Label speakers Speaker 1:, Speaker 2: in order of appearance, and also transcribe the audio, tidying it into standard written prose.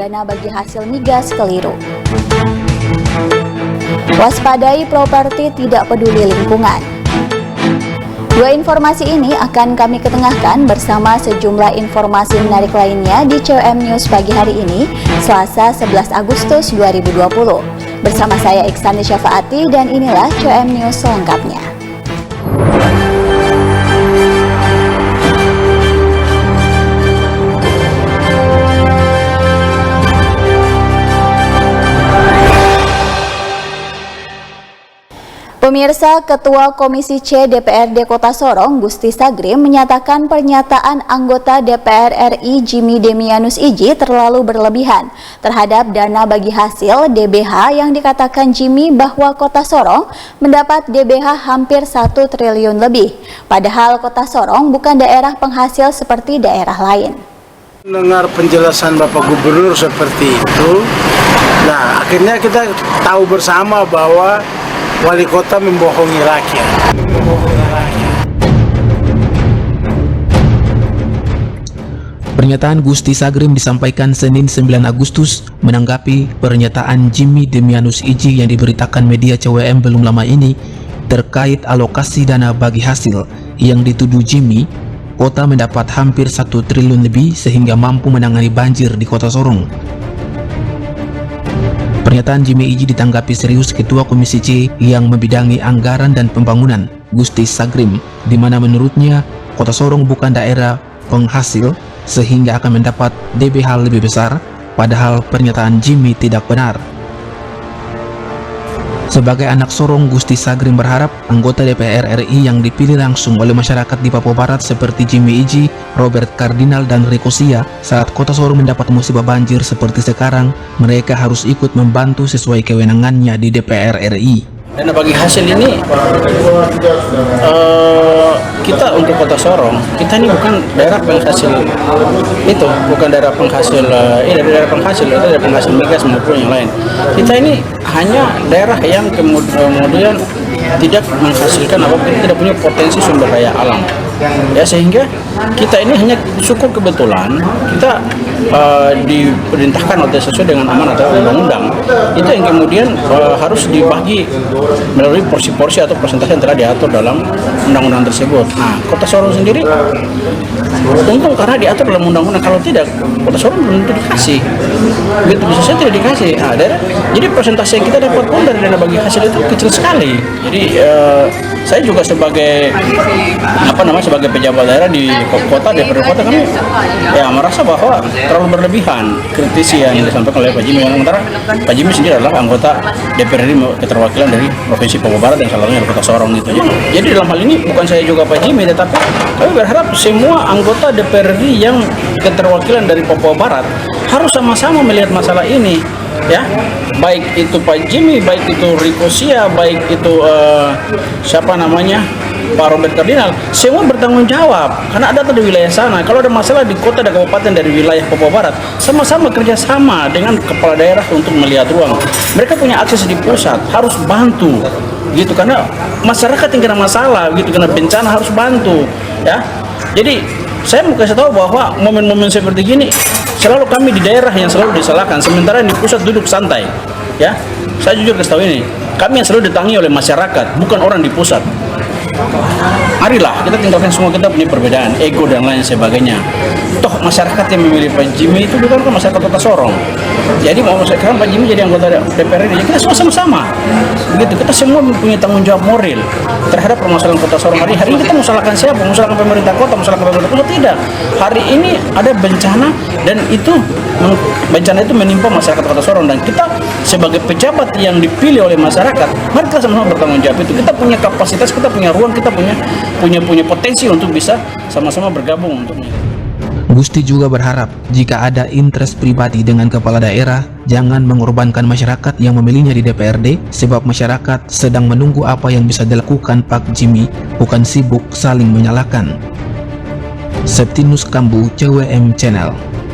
Speaker 1: dana bagi hasil migas keliru. Waspadai properti tidak peduli lingkungan. Dua informasi ini akan kami ketengahkan bersama sejumlah informasi menarik lainnya di COM News pagi hari ini, Selasa 11 Agustus 2020. Bersama saya Iksani Syafaati dan inilah COM News selengkapnya. Pemirsa, Ketua Komisi C DPRD Kota Sorong, Gusti Sagrim, menyatakan pernyataan anggota DPR RI Jimmy Demianus Iji terlalu berlebihan terhadap dana bagi hasil DBH yang dikatakan Jimmy bahwa Kota Sorong mendapat DBH hampir 1 triliun lebih. Padahal Kota Sorong bukan daerah penghasil seperti daerah lain.
Speaker 2: Mendengar penjelasan Bapak Gubernur seperti itu, nah akhirnya kita tahu bersama bahwa wali kota membohongi rakyat.
Speaker 3: Pernyataan Gusti Sagrim disampaikan Senin 9 Agustus menanggapi pernyataan Jimmy Demianus Iji yang diberitakan media CWM belum lama ini terkait alokasi dana bagi hasil yang dituduh Jimmy, kota mendapat hampir 1 triliun lebih sehingga mampu menangani banjir di Kota Sorong. Pernyataan Jimmy Iji ditanggapi serius Ketua Komisi C yang membidangi anggaran dan pembangunan, Gusti Sagrim, di mana menurutnya Kota Sorong bukan daerah penghasil sehingga akan mendapat DBH lebih besar, padahal pernyataan Jimmy tidak benar. Sebagai anak Sorong, Gusti Sagrim berharap anggota DPR RI yang dipilih langsung oleh masyarakat di Papua Barat seperti Jimmy Iji, Robert Kardinal, dan Riko Sia saat Kota Sorong mendapat musibah banjir seperti sekarang, mereka harus ikut membantu sesuai kewenangannya di DPR RI.
Speaker 4: Dana bagi hasil ini kita untuk Kota Sorong, kita ini bukan daerah penghasil itu, bukan daerah penghasil daerah penghasil migas maupun yang lain. Kita ini hanya daerah yang kemudian tidak menghasilkan apapun, tidak punya potensi sumber daya alam. Ya, sehingga kita ini hanya syukur kebetulan kita diperintahkan atau sesuai dengan amanat atau undang-undang itu yang kemudian harus dibagi melalui porsi-porsi atau persentase yang telah diatur dalam undang-undang tersebut. Nah, Kota Sorong sendiri untung karena diatur dalam undang-undang, kalau tidak Kota Sorong belum tentu dikasih. Begitu bisa saya tidak dikasih. Nah, jadi persentase yang kita dapat pun dari dana bagi hasil itu kecil sekali. Jadi saya juga sebagai sebagai pejabat daerah di kota, DPR kota, kami ya merasa bahwa terlalu berlebihan kritisi yang disampaikan oleh Pak Jimmy. Sementara Pak Jimmy sendiri adalah anggota DPR RI keterwakilan dari Provinsi Papua Barat dan salah satunya Kota Sorong gitu. Jadi dalam hal ini bukan saya juga Pak Jimmy, tetapi kami berharap semua anggota DPR RI yang keterwakilan dari Papua Barat harus sama-sama melihat masalah ini, ya, baik itu Pak Jimmy, baik itu Riko Sia, baik itu Pak Robert Kardinal, semua bertanggung jawab karena ada di wilayah sana. Kalau ada masalah di kota dan kabupaten dari wilayah Papua Barat, sama-sama kerjasama dengan kepala daerah untuk melihat ruang. Mereka punya akses di pusat, harus bantu, gitu, karena masyarakat yang kena masalah, gitu, kena bencana harus bantu, ya. Jadi saya mau kasih tahu bahwa momen-momen seperti gini selalu kami di daerah yang selalu disalahkan, sementara di pusat duduk santai, ya. Saya jujur kasih tahu ini, kami yang selalu ditangi oleh masyarakat, bukan orang di pusat. Marilah kita tinggalkan semua, kita punya perbedaan, ego dan lain sebagainya. Toh masyarakat yang memilih Pak Jimmy itu bukan masyarakat Kota Sorong. Jadi mau sekarang Pak Jimmy jadi anggota DPR ini, kita semua sama-sama. Begitu, kita semua mempunyai tanggung jawab moral terhadap permasalahan Kota Sorong. Hari ini kita menyalahkan siapa? Menyalahkan pemerintah kota, menyalahkan pemerintah pusat? Tidak. Hari ini ada bencana dan bencana itu menimpa masyarakat Kota Sorong, dan kita sebagai pejabat yang dipilih oleh masyarakat, mari kita sama-sama bertanggung jawab itu. Kita punya kapasitas, kita punya ruang, kita punya potensi untuk bisa sama-sama bergabung untuknya.
Speaker 3: Gusti juga berharap jika ada interest pribadi dengan kepala daerah, jangan mengorbankan masyarakat yang memilihnya di DPRD, sebab masyarakat sedang menunggu apa yang bisa dilakukan Pak Jimmy, bukan sibuk saling menyalahkan. Septinus Kambu, CWM Channel.